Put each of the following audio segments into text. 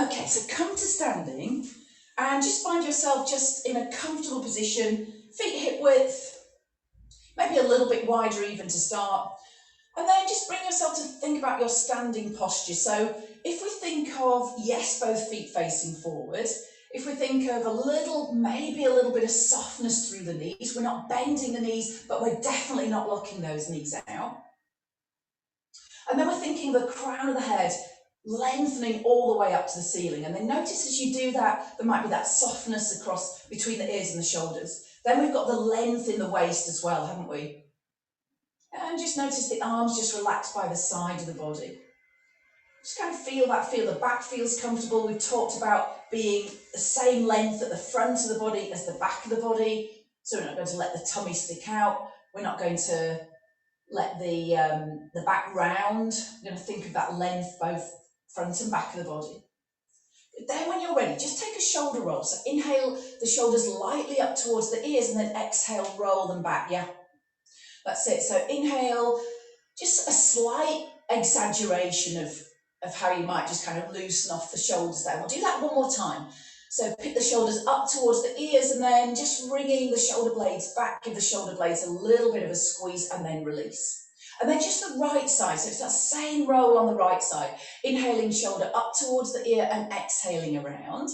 Okay, so come to standing and just find yourself just in a comfortable position, feet hip width, maybe a little bit wider even to start. And then just bring yourself to think about your standing posture. So if we think of, yes, both feet facing forward, if we think of maybe a little bit of softness through the knees, we're not bending the knees, but we're definitely not locking those knees out. And then we're thinking of the crown of the head lengthening all the way up to the ceiling. And then notice as you do that, there might be that softness across between the ears and the shoulders. Then we've got the length in the waist as well, haven't we? And just notice the arms just relaxed by the side of the body. Just kind of feel that, feel the back feels comfortable. We've talked about being the same length at the front of the body as the back of the body. So we're not going to let the tummy stick out. We're not going to let the back round. We're going to think of that length both front and back of the body. Then when you're ready, just take a shoulder roll. So inhale the shoulders lightly up towards the ears and then exhale, roll them back. Yeah, that's it. So inhale, just a slight exaggeration of how you might just kind of loosen off the shoulders there. We'll do that one more time. So pick the shoulders up towards the ears and then just wringing the shoulder blades back, give the shoulder blades a little bit of a squeeze and then release. And then just the right side, so it's that same roll on the right side. Inhaling shoulder up towards the ear and exhaling around.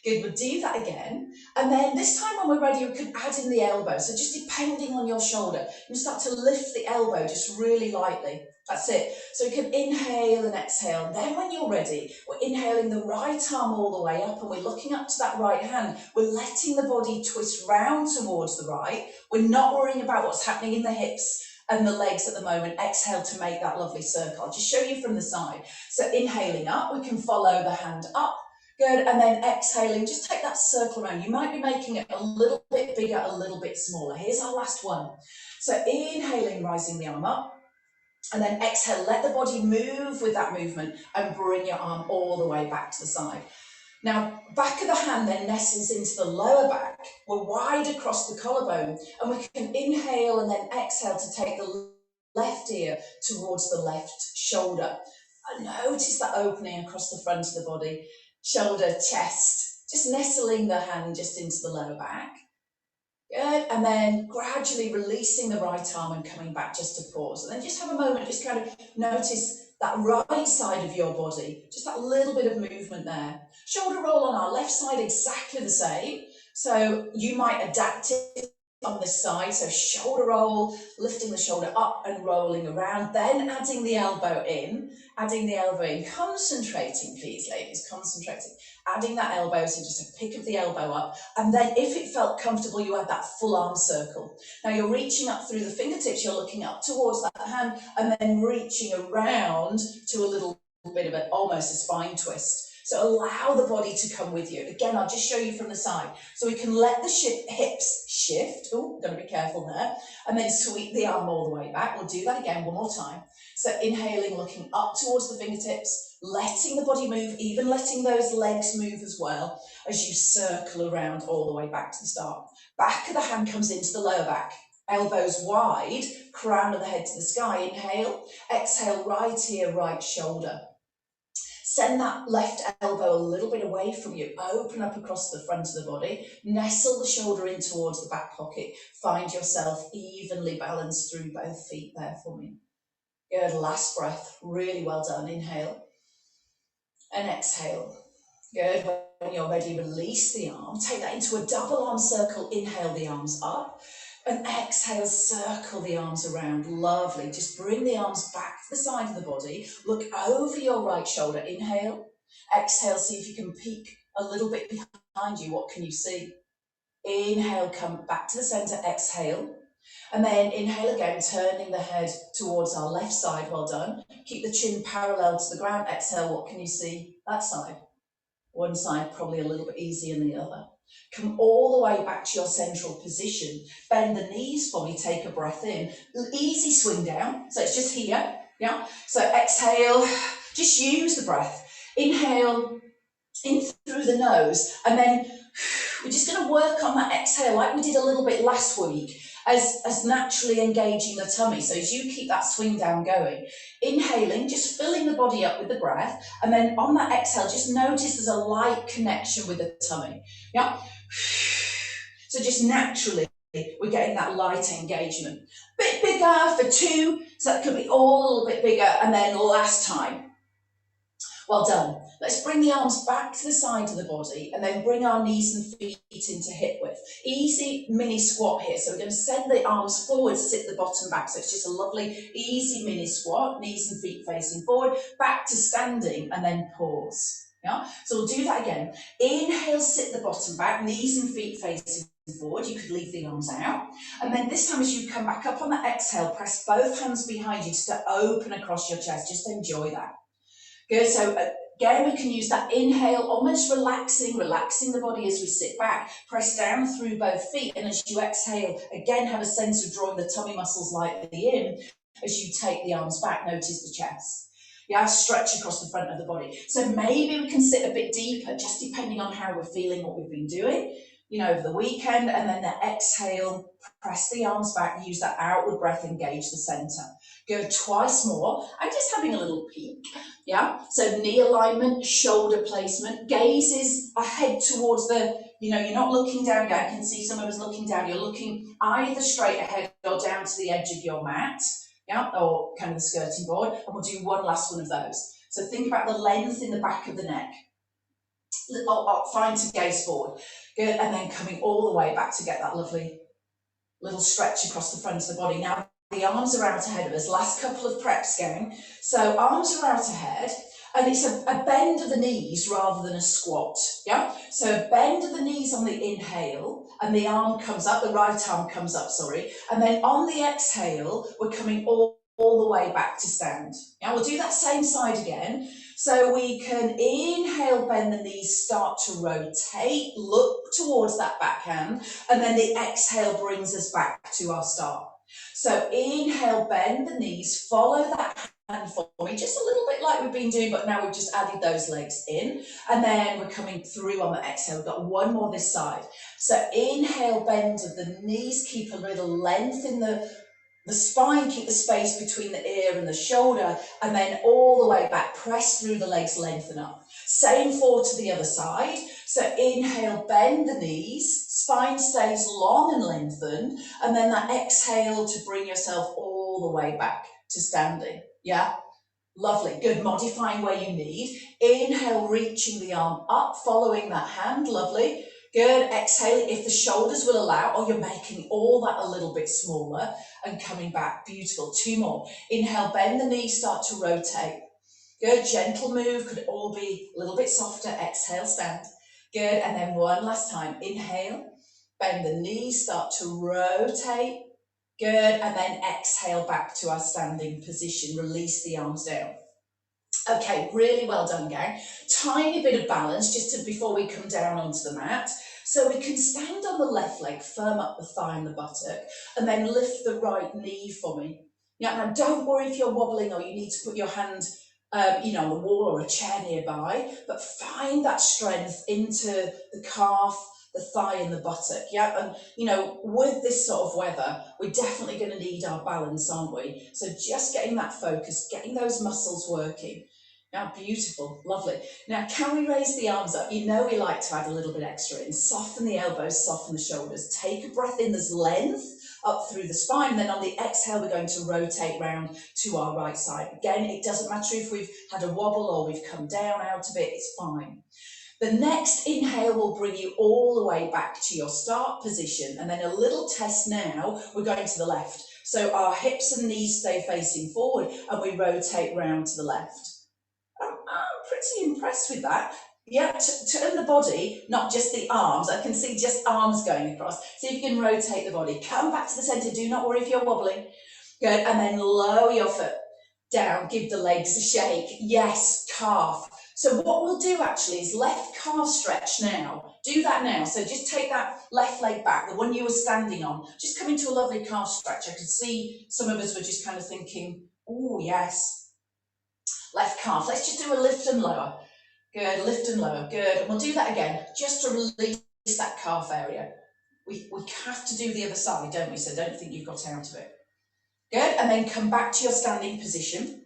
Good, we'll do that again. And then this time when we're ready, we can add in the elbow. So just depending on your shoulder, you start to lift the elbow just really lightly. That's it. So you can inhale and exhale. Then when you're ready, we're inhaling the right arm all the way up and we're looking up to that right hand. We're letting the body twist round towards the right. We're not worrying about what's happening in the hips and the legs at the moment. Exhale to make that lovely circle. I'll just show you from the side. So inhaling up, we can follow the hand up. Good, and then exhaling, just take that circle around. You might be making it a little bit bigger, a little bit smaller. Here's our last one. So inhaling, rising the arm up. And then exhale, let the body move with that movement and bring your arm all the way back to the side. Now, back of the hand then nestles into the lower back. We're wide across the collarbone and we can inhale and then exhale to take the left ear towards the left shoulder. And notice that opening across the front of the body, shoulder, chest, just nestling the hand just into the lower back. Good, and then gradually releasing the right arm and coming back just to pause. And then just have a moment, just kind of notice that right side of your body, just that little bit of movement there. Shoulder roll on our left side, exactly the same. So you might adapt it on this side. So shoulder roll, lifting the shoulder up and rolling around, then adding the elbow in, concentrating, please, ladies, concentrating. Adding that elbow, so just a pick of the elbow up, and then if it felt comfortable, you add that full arm circle. Now you're reaching up through the fingertips, you're looking up towards that hand, and then reaching around to a little bit of almost a spine twist. So allow the body to come with you. Again, I'll just show you from the side. So we can let the hips shift. Oh, got to be careful there. And then sweep the arm all the way back. We'll do that again one more time. So inhaling, looking up towards the fingertips, letting the body move, even letting those legs move as well as you circle around all the way back to the start. Back of the hand comes into the lower back. Elbows wide, crown of the head to the sky. Inhale, exhale, right ear, right shoulder. Send that left elbow a little bit away from you. Open up across the front of the body. Nestle the shoulder in towards the back pocket. Find yourself evenly balanced through both feet there for me. Good, last breath. Really well done. Inhale and exhale. Good, when you're ready, release the arm. Take that into a double arm circle. Inhale the arms up. And exhale, circle the arms around. Lovely. Just bring the arms back to the side of the body. Look over your right shoulder. Inhale. Exhale, see if you can peek a little bit behind you. What can you see? Inhale, come back to the center. Exhale. And then inhale again, turning the head towards our left side. Well done. Keep the chin parallel to the ground. Exhale, what can you see? That side. One side probably a little bit easier than the other. Come all the way back to your central position. Bend the knees for me, take a breath in. Easy swing down, so it's just here, yeah? So exhale, just use the breath. Inhale in through the nose, and then we're just gonna work on that exhale like we did a little bit last week. as naturally engaging the tummy. So as you keep that swing down going, inhaling, just filling the body up with the breath, and then on that exhale, just notice there's a light connection with the tummy. Yeah. So just naturally, we're getting that light engagement. Bit bigger for 2, so that could be all a little bit bigger, and then last time. Well done. Let's bring the arms back to the side of the body and then bring our knees and feet into hip width. Easy mini squat here. So we're going to send the arms forward, sit the bottom back. So it's just a lovely, easy mini squat, knees and feet facing forward, back to standing, and then pause. Yeah. So we'll do that again. Inhale, sit the bottom back, knees and feet facing forward. You could leave the arms out. And then this time as you come back up on that exhale, press both hands behind you just to open across your chest. Just enjoy that. Good, so again, we can use that inhale, almost relaxing the body as we sit back. Press down through both feet, and as you exhale, again, have a sense of drawing the tummy muscles lightly in. As you take the arms back, notice the chest. Yeah, stretch across the front of the body. So maybe we can sit a bit deeper, just depending on how we're feeling, what we've been doing, over the weekend, and then the exhale, press the arms back, use that outward breath, engage the center. Go twice more. I'm just having a little peek. Yeah, so knee alignment, shoulder placement, gaze is ahead towards the, you're not looking down. I can see some of us looking down. You're looking either straight ahead or down to the edge of your mat, yeah, or kind of the skirting board, and we'll do one last one of those. So think about the length in the back of the neck. Fine to gaze forward. Good, and then coming all the way back to get that lovely little stretch across the front of the body. Now, the arms are out ahead of us. Last couple of preps going. So arms are out ahead, and it's a bend of the knees rather than a squat. Yeah. So a bend of the knees on the inhale, and the arm comes up. The right arm comes up. Sorry. And then on the exhale, we're coming all the way back to stand. Now we'll do that same side again. So we can inhale, bend the knees, start to rotate, look towards that backhand, and then the exhale brings us back to our start. So inhale, bend the knees, follow that hand for me, just a little bit like we've been doing, but now we've just added those legs in, and then we're coming through on the exhale. We've got one more this side. So inhale, bend of the knees, keep a little length in the spine, keep the space between the ear and the shoulder, and then all the way back, press through the legs, lengthen up. Same for to the other side. So inhale, bend the knees, spine stays long and lengthened, and then that exhale to bring yourself all the way back to standing. Yeah, lovely, good, modifying where you need. Inhale, reaching the arm up, following that hand, lovely. Good, exhale if the shoulders will allow, or you're making all that a little bit smaller, and coming back, beautiful. 2 more. Inhale, bend the knees, start to rotate. Good, gentle move, could all be a little bit softer. Exhale, stand. Good, and then one last time. Inhale, bend the knees, start to rotate. Good, and then exhale back to our standing position. Release the arms down. Okay, really well done, gang. Tiny bit of balance just before we come down onto the mat. So we can stand on the left leg, firm up the thigh and the buttock, and then lift the right knee for me. Yeah, now don't worry if you're wobbling or you need to put your hand on the wall or a chair nearby, but find that strength into the calf, the thigh and the buttock. Yeah, and with this sort of weather, we're definitely going to need our balance, aren't we? So just getting that focus, getting those muscles working. Now, beautiful, lovely. Now, can we raise the arms up? We like to add a little bit extra in. Soften the elbows, soften the shoulders. Take a breath in, there's length up through the spine. And then on the exhale, we're going to rotate round to our right side. Again, it doesn't matter if we've had a wobble or we've come down out of it, it's fine. The next inhale will bring you all the way back to your start position. And then a little test now, we're going to the left. So our hips and knees stay facing forward and we rotate round to the left. I'm pretty impressed with that. Yeah, turn the body, not just the arms. I can see just arms going across. See if you can rotate the body. Come back to the centre. Do not worry if you're wobbling. Good. And then lower your foot down. Give the legs a shake. Yes, calf. So what we'll do actually is left calf stretch now. Do that now. So just take that left leg back, the one you were standing on. Just come into a lovely calf stretch. I could see some of us were just kind of thinking, oh, yes. Left calf. Let's just do a lift and lower. Good, lift and lower. Good. And we'll do that again, just to release that calf area. We have to do the other side, don't we? So don't think you've got out of it. Good, and then come back to your standing position.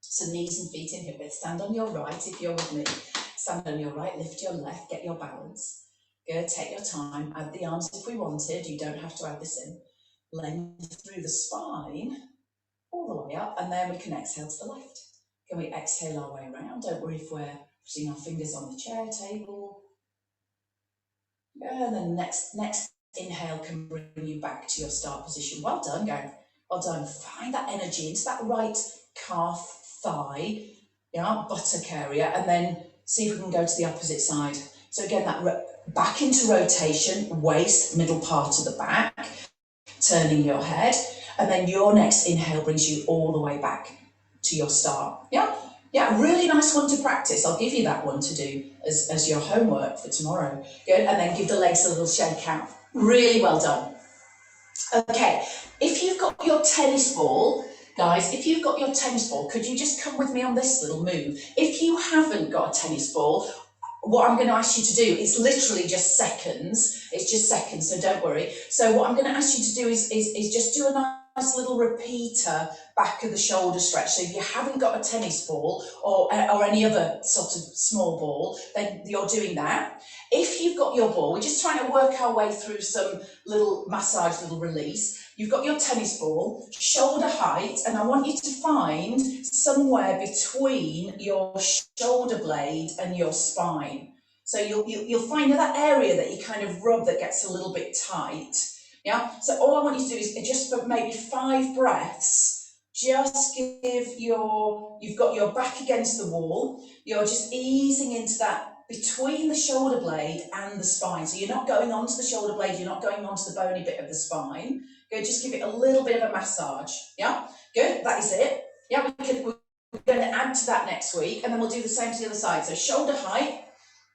So knees and feet in hip width. Stand on your right if you're with me. Stand on your right, lift your left, get your balance. Good, take your time, add the arms if we wanted. You don't have to add this in. Length through the spine, all the way up, and then we can exhale to the left. Can we exhale our way around? Don't worry if we're putting our fingers on the chair table. And then next inhale can bring you back to your start position. Well done, gang. Well done. Find that energy into that right calf, thigh, yeah, buttock area, and then see if we can go to the opposite side. So again, that back into rotation, waist, middle part of the back, turning your head, and then your next inhale brings you all the way back to your start. Yeah, really nice one to practice. I'll give you that one to do as your homework for tomorrow. Good, and then give the legs a little shake out. Really well done. Okay, if you've got your tennis ball, guys, if you've got your tennis ball, could you just come with me on this little move? If you haven't got a tennis ball, what I'm going to ask you to do is literally just seconds. It's just seconds, so don't worry. So what I'm going to ask you to do is just do a nice little repeater back of the shoulder stretch. So if you haven't got a tennis ball or any other sort of small ball, then you're doing that. If you've got your ball, we're just trying to work our way through some little massage, little release. You've got your tennis ball, shoulder height, and I want you to find somewhere between your shoulder blade and your spine. So you'll find that area that you kind of rub that gets a little bit tight. Yeah, so all I want you to do is just for maybe 5 breaths, just you've got your back against the wall, you're just easing into that between the shoulder blade and the spine. So you're not going onto the shoulder blade, you're not going onto the bony bit of the spine. Good, just give it a little bit of a massage. Yeah, good, that is it. Yeah, we're going to add to that next week, and then we'll do the same to the other side. So shoulder height,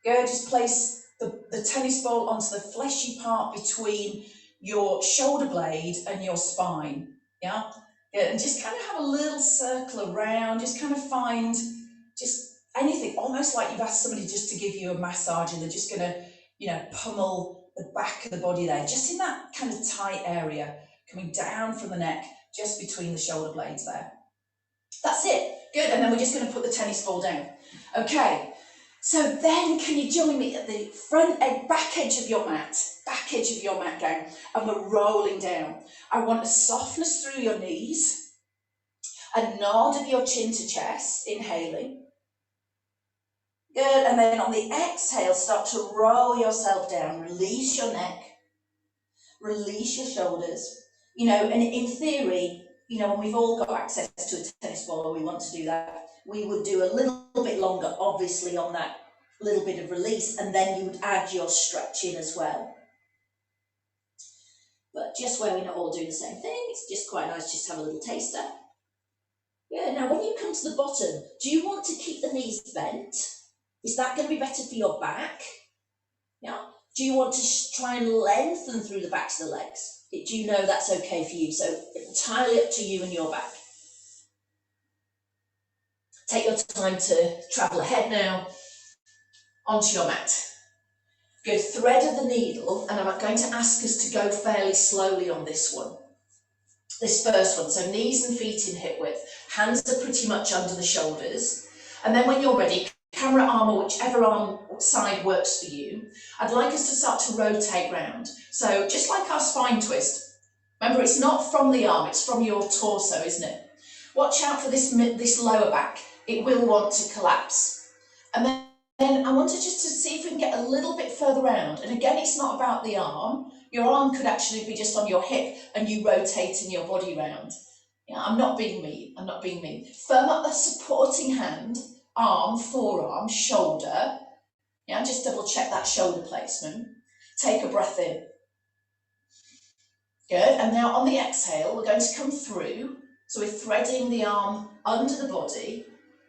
good, just place the tennis ball onto the fleshy part between your shoulder blade and your spine. Yeah, good, and just kind of have a little circle around, just kind of find just anything, almost like you've asked somebody just to give you a massage and they're just going to, pummel the back of the body there, just in that kind of tight area, coming down from the neck, just between the shoulder blades there. That's it. Good. And then we're just going to put the tennis ball down. Okay. So then can you join me at the back edge of your mat down, and we're rolling down. I want a softness through your knees, a nod of your chin to chest, inhaling. Good, and then on the exhale, start to roll yourself down. Release your neck, release your shoulders. And in theory, when we've all got access to a tennis ball or we want to do that, we would do a little bit longer, obviously, on that little bit of release, and then you would add your stretch in as well. But just where we're not all doing the same thing, it's just quite nice just to have a little taster. Yeah, now when you come to the bottom, do you want to keep the knees bent? Is that going to be better for your back? Yeah. Do you want to try and lengthen through the backs of the legs? Do you know that's okay for you? So entirely up to you and your back. Take your time to travel ahead now onto your mat. Good, thread of the needle, and I'm going to ask us to go fairly slowly on this one. This first one, so knees and feet in hip width. Hands are pretty much under the shoulders. And then when you're ready, camera arm or whichever arm side works for you, I'd like us to start to rotate round. So just like our spine twist, remember it's not from the arm, it's from your torso, isn't it? Watch out for this lower back. It will want to collapse. And then I want to just to see if we can get a little bit further round. And again, it's not about the arm. Your arm could actually be just on your hip and you rotating your body round. Yeah, I'm not being mean. Firm up the supporting hand, arm, forearm, shoulder. Yeah, just double check that shoulder placement. Take a breath in. Good, and now on the exhale, we're going to come through. So we're threading the arm under the body.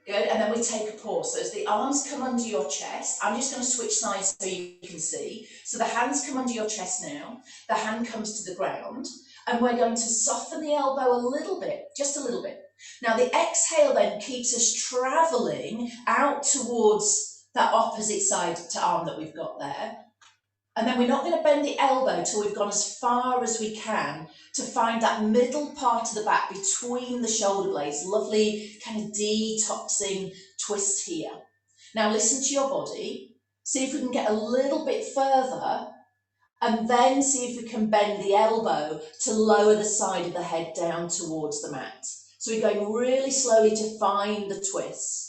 Good, and then we take a pause. So as the arms come under your chest, I'm just going to switch sides so you can see. So the hands come under your chest now. The hand comes to the ground. And we're going to soften the elbow a little bit, just a little bit. Now the exhale then keeps us travelling out towards that opposite side to arm that we've got there. And then we're not going to bend the elbow till we've gone as far as we can to find that middle part of the back between the shoulder blades. Lovely kind of detoxing twist here. Now listen to your body. See if we can get a little bit further and then see if we can bend the elbow to lower the side of the head down towards the mat. So we're going really slowly to find the twist.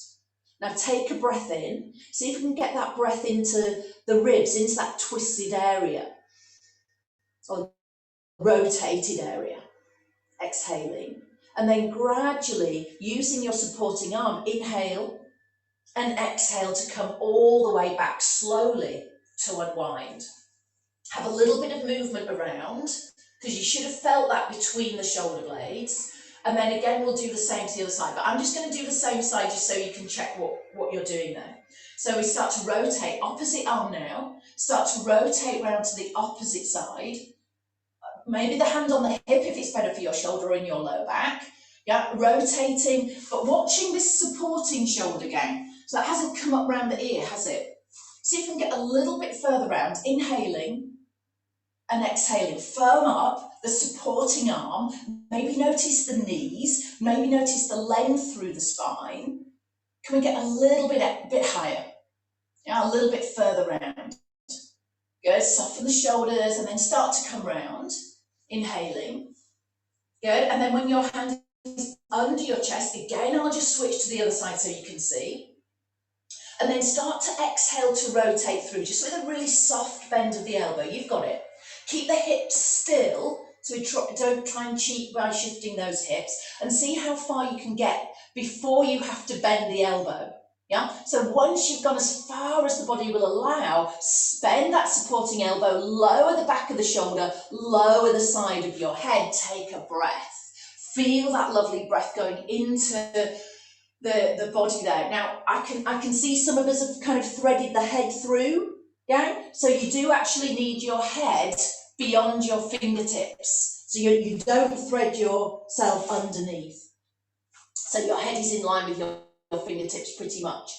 Now take a breath in. See if we can get that breath into the ribs, into that twisted area or rotated area. Exhaling. And then gradually, using your supporting arm, inhale and exhale to come all the way back slowly to unwind. Have a little bit of movement around, because you should have felt that between the shoulder blades. And then again, we'll do the same to the other side. But I'm just going to do the same side just so you can check what you're doing there. So we start to rotate, opposite arm now. Start to rotate round to the opposite side. Maybe the hand on the hip if it's better for your shoulder or in your lower back. Yeah, rotating, but watching this supporting shoulder gang. So that hasn't come up round the ear, has it? See if you can get a little bit further round, inhaling and exhaling. Firm up the supporting arm. Maybe notice the knees. Maybe notice the length through the spine. Can we get a little bit higher? Yeah, a little bit further round. Good. Soften the shoulders and then start to come round. Inhaling. Good. And then when your hand is under your chest, again, I'll just switch to the other side so you can see. And then start to exhale to rotate through, just with a really soft bend of the elbow. You've got it. Keep the hips still, so we don't try and cheat by shifting those hips, and see how far you can get before you have to bend the elbow. Yeah. So once you've gone as far as the body will allow, bend that supporting elbow, lower the back of the shoulder, lower the side of your head. Take a breath. Feel that lovely breath going into the body there. Now I can see some of us have kind of threaded the head through. Yeah. So you do actually need your head beyond your fingertips. So you don't thread yourself underneath. So your head is in line with your fingertips pretty much.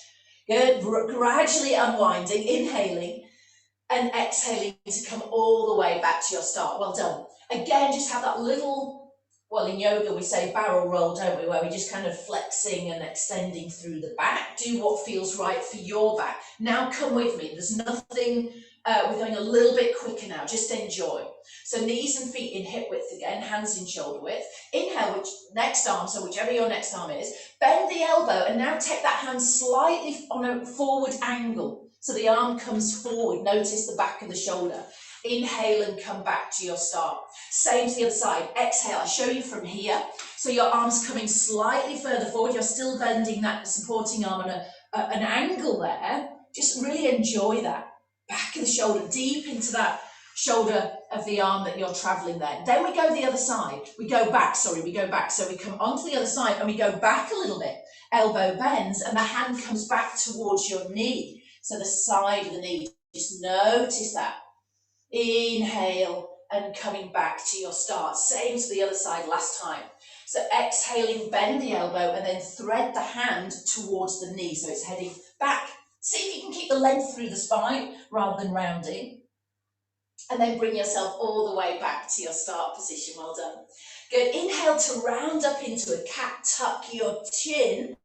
Good. Gradually unwinding, inhaling and exhaling to come all the way back to your start. Well done. Again, just have that little, well, in yoga we say barrel roll, don't we, where we're just kind of flexing and extending through the back. Do what feels right for your back. Now come with me. There's nothing, we're going a little bit quicker now. Just enjoy. So knees and feet in hip width again, hands in shoulder width. Inhale, next arm, so whichever your next arm is. Bend the elbow and now take that hand slightly on a forward angle. So the arm comes forward. Notice the back of the shoulder. Inhale and come back to your start. Same to the other side. Exhale. I'll show you from here. So your arm's coming slightly further forward. You're still bending that supporting arm on an angle there. Just really enjoy that. Back of the shoulder, deep into that shoulder of the arm that you're traveling there. Then we go the other side. We go back. So we come onto the other side and we go back a little bit. Elbow bends and the hand comes back towards your knee. So the side of the knee. Just notice that. Inhale and coming back to your start. Same to the other side last time. So exhaling, bend the elbow and then thread the hand towards the knee. So it's heading back. See if you can keep the length through the spine rather than rounding. And then bring yourself all the way back to your start position. Well done. Good. Inhale to round up into a cat. Tuck your chin,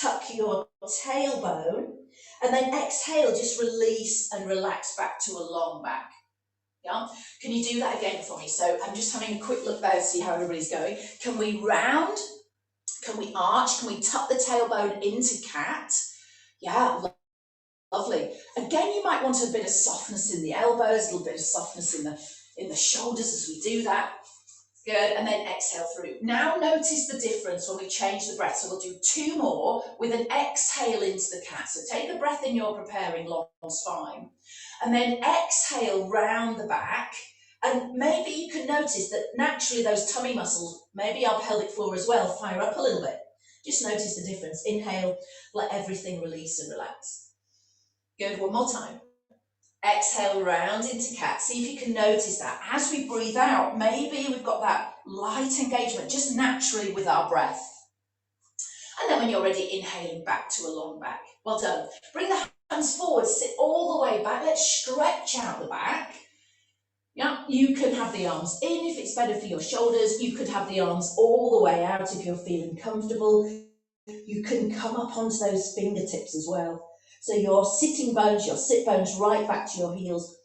tuck your tailbone. And then exhale, just release and relax back to a long back. Yeah. Can you do that again for me? So I'm just having a quick look there to see how everybody's going. Can we round? Can we arch? Can we tuck the tailbone into cat? Yeah, lovely. Again, you might want a bit of softness in the elbows, a little bit of softness in the shoulders as we do that. Good, and then exhale through. Now notice the difference when we change the breath. So we'll do two more with an exhale into the cat. So take a breath in, you're preparing long spine. And then exhale round the back. And maybe you can notice that naturally those tummy muscles, maybe our pelvic floor as well, fire up a little bit. Just notice the difference. Inhale, let everything release and relax. Good, one more time. Exhale round into cat. See if you can notice that. As we breathe out, maybe we've got that light engagement just naturally with our breath. And then when you're ready, inhaling back to a long back. Well done. Bring the hands forward, sit all the way back. Let's stretch out the back. you can have the arms in if it's better for your shoulders. You could have the arms all the way out if you're feeling comfortable. You can come up onto those fingertips as well. So your sitting bones, your sit bones right back to your heels.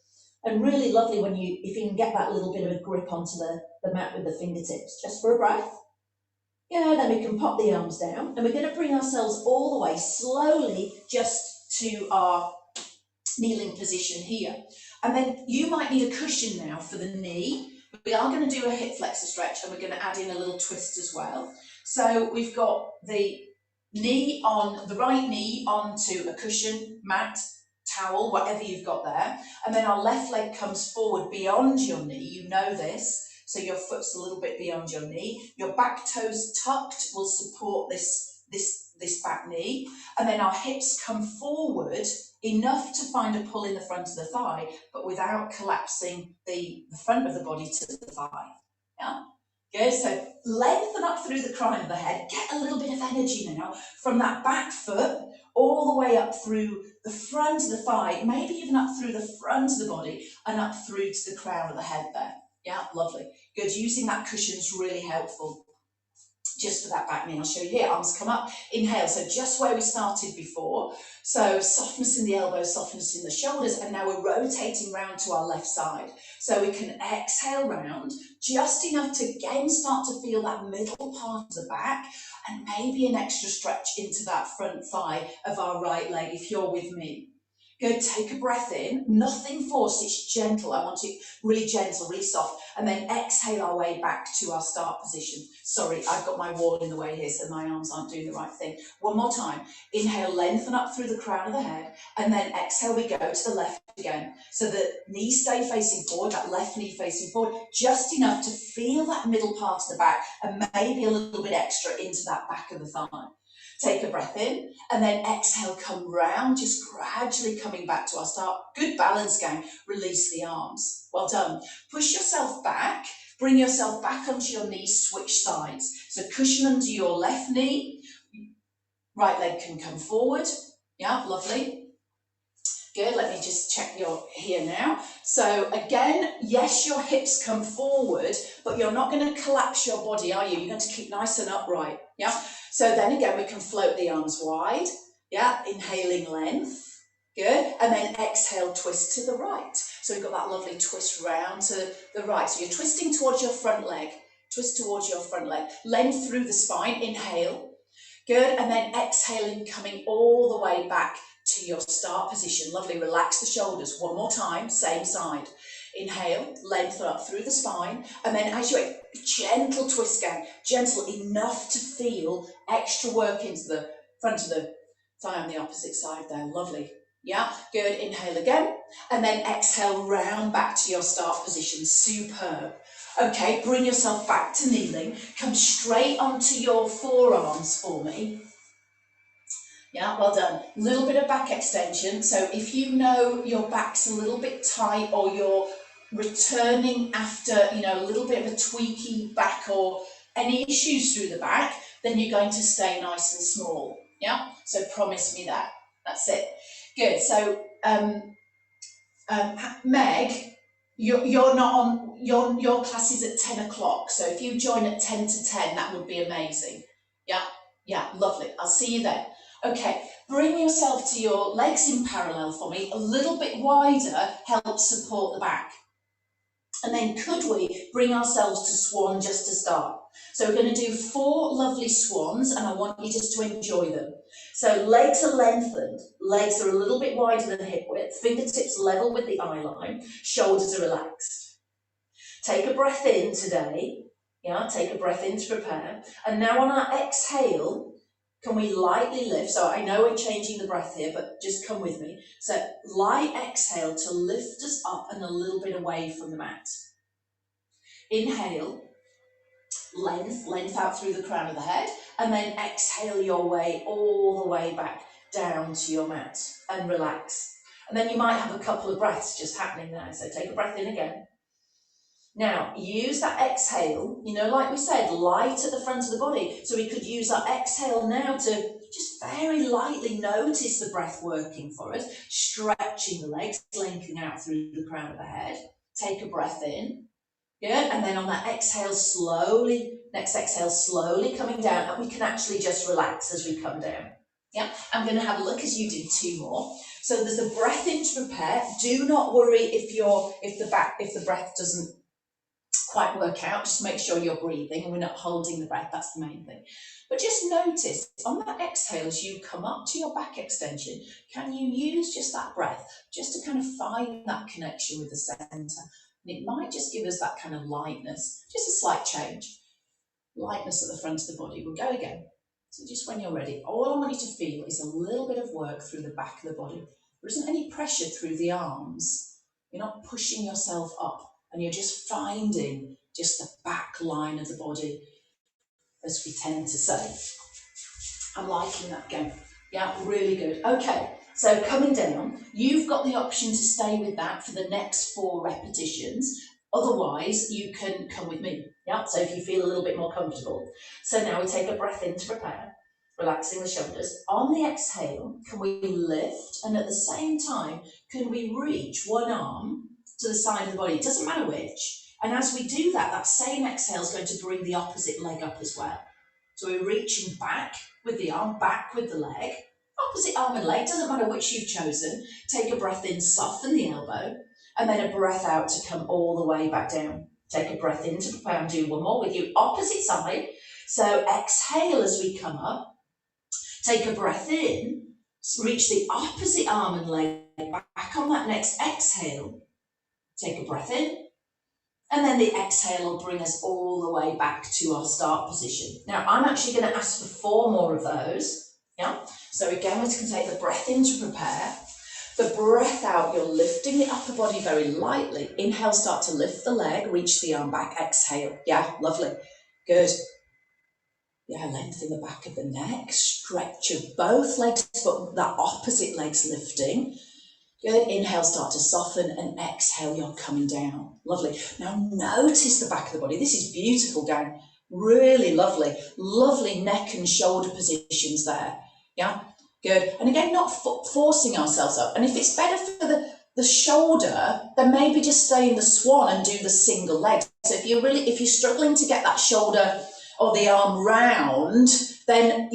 And really lovely when if you can get that little bit of a grip onto the mat with the fingertips, just for a breath. Yeah, then we can pop the arms down and we're going to bring ourselves all the way slowly just to our kneeling position here. And then you might need a cushion now for the knee. We are going to do a hip flexor stretch and we're going to add in a little twist as well. So we've got the knee on, the right knee onto a cushion, mat, towel, whatever you've got there. And then our left leg comes forward beyond your knee, you know this. So your foot's a little bit beyond your knee. Your back toes tucked will support this back knee. And then our hips come forward enough to find a pull in the front of the thigh, but without collapsing the front of the body to the thigh. Yeah? Good, so lengthen up through the crown of the head, get a little bit of energy now from that back foot all the way up through the front of the thigh, maybe even up through the front of the body and up through to the crown of the head there. Yeah, lovely. Good, using that cushion is really helpful just for that back knee. I'll show you here, arms come up, inhale, so just where we started before. So softness in the elbows, softness in the shoulders, and now we're rotating round to our left side. So we can exhale round, just enough to again start to feel that middle part of the back, and maybe an extra stretch into that front thigh of our right leg, if you're with me. Good, take a breath in, nothing forced, it's gentle. I want it really gentle, really soft. And then exhale our way back to our start position. Sorry, I've got my wall in the way here, so my arms aren't doing the right thing. One more time. Inhale, lengthen up through the crown of the head, and then exhale, we go to the left again. So the knees stay facing forward, that left knee facing forward, just enough to feel that middle part of the back, and maybe a little bit extra into that back of the thigh. Take a breath in, and then exhale, come round, just gradually coming back to our start. Good balance game. Release the arms. Well done. Push yourself back, bring yourself back onto your knees, switch sides. So cushion under your left knee, right leg can come forward. Yeah, lovely. Good, let me just check you're here now. So again, yes, your hips come forward, but you're not going to collapse your body, are you? You're going to keep nice and upright, yeah? So then again, we can float the arms wide, yeah? Inhaling length, good. And then exhale, twist to the right. So we've got that lovely twist round to the right. So you're twisting towards your front leg, twist towards your front leg. Length through the spine, inhale, good. And then exhaling, coming all the way back to your start position. Lovely, relax the shoulders. One more time, same side. Inhale, lengthen up through the spine, and then as you gentle twist again, gentle enough to feel extra work into the front of the thigh on the opposite side there. Lovely. Yeah, good. Inhale again, and then exhale round back to your start position. Superb. Okay, bring yourself back to kneeling. Come straight onto your forearms for me. Yeah, well done. A little bit of back extension. So if you know your back's a little bit tight or you're returning after, a little bit of a tweaky back or any issues through the back, then you're going to stay nice and small. Yeah, so promise me that. That's it. Good. So, Meg, you're not on, your class is at 10 o'clock. So if you join at 10 to 10, that would be amazing. Yeah, lovely. I'll see you then. Okay, bring yourself to your legs in parallel for me, a little bit wider, helps support the back. And then could we bring ourselves to swan just to start? So we're going to do 4 lovely swans, and I want you just to enjoy them. So legs are lengthened, legs are a little bit wider than hip width, fingertips level with the eye line, shoulders are relaxed. Take a breath in today, yeah, take a breath in to prepare. And now on our exhale, can we lightly lift? So I know we're changing the breath here, but just come with me. So light exhale to lift us up and a little bit away from the mat. Inhale, length out through the crown of the head, and then exhale your way all the way back down to your mat and relax. And then you might have a couple of breaths just happening there. So take a breath in again. Now, use that exhale, like we said, light at the front of the body. So we could use our exhale now to just very lightly notice the breath working for us, stretching the legs, lengthening out through the crown of the head. take a breath in. Good, and then on that exhale slowly, next exhale slowly coming down, and we can actually just relax as we come down. Yeah, I'm going to have a look as you do 2 more. So there's a breath in to prepare. Do not worry if the breath doesn't quite work out. Just make sure you're breathing and we're not holding the breath. That's the main thing. But just notice on that exhale as you come up to your back extension, can you use just that breath just to kind of find that connection with the center? And it might just give us that kind of lightness, just a slight change. Lightness at the front of the body. We'll go again. So just when you're ready, all I want you to feel is a little bit of work through the back of the body. There isn't any pressure through the arms. You're not pushing yourself up, and you're just finding just the back line of the body, as we tend to say. I'm liking that again. Yeah, really good. Okay. So coming down, you've got the option to stay with that for the next 4 repetitions. Otherwise, you can come with me. Yeah, so if you feel a little bit more comfortable. So now we take a breath in to prepare, relaxing the shoulders. On the exhale, can we lift? And at the same time, can we reach one arm to the side of the body? It doesn't matter which. And as we do that, that same exhale is going to bring the opposite leg up as well. So we're reaching back with the arm, back with the leg. Opposite arm and leg, doesn't matter which you've chosen. Take a breath in, soften the elbow, and then a breath out to come all the way back down. Take a breath in to prepare, and do one more with you. Opposite side. So exhale as we come up. Take a breath in, reach the opposite arm and leg back on that next exhale. Take a breath in, and then the exhale will bring us all the way back to our start position. Now, I'm actually going to ask for 4 more of those. Yeah. So again, we're going to take the breath in to prepare. The breath out, you're lifting the upper body very lightly. Inhale, start to lift the leg, reach the arm back. Exhale. Yeah, lovely. Good. Yeah, lengthen the back of the neck. Stretch your both legs, but that opposite leg's lifting. Good. Inhale, start to soften, and exhale, you're coming down. Lovely. Now notice the back of the body. This is beautiful, gang. Really lovely. Lovely neck and shoulder positions there. Yeah. Good. And again, not forcing ourselves up. And if it's better for the shoulder, then maybe just stay in the swan and do the single leg. So if you're struggling to get that shoulder or the arm round, then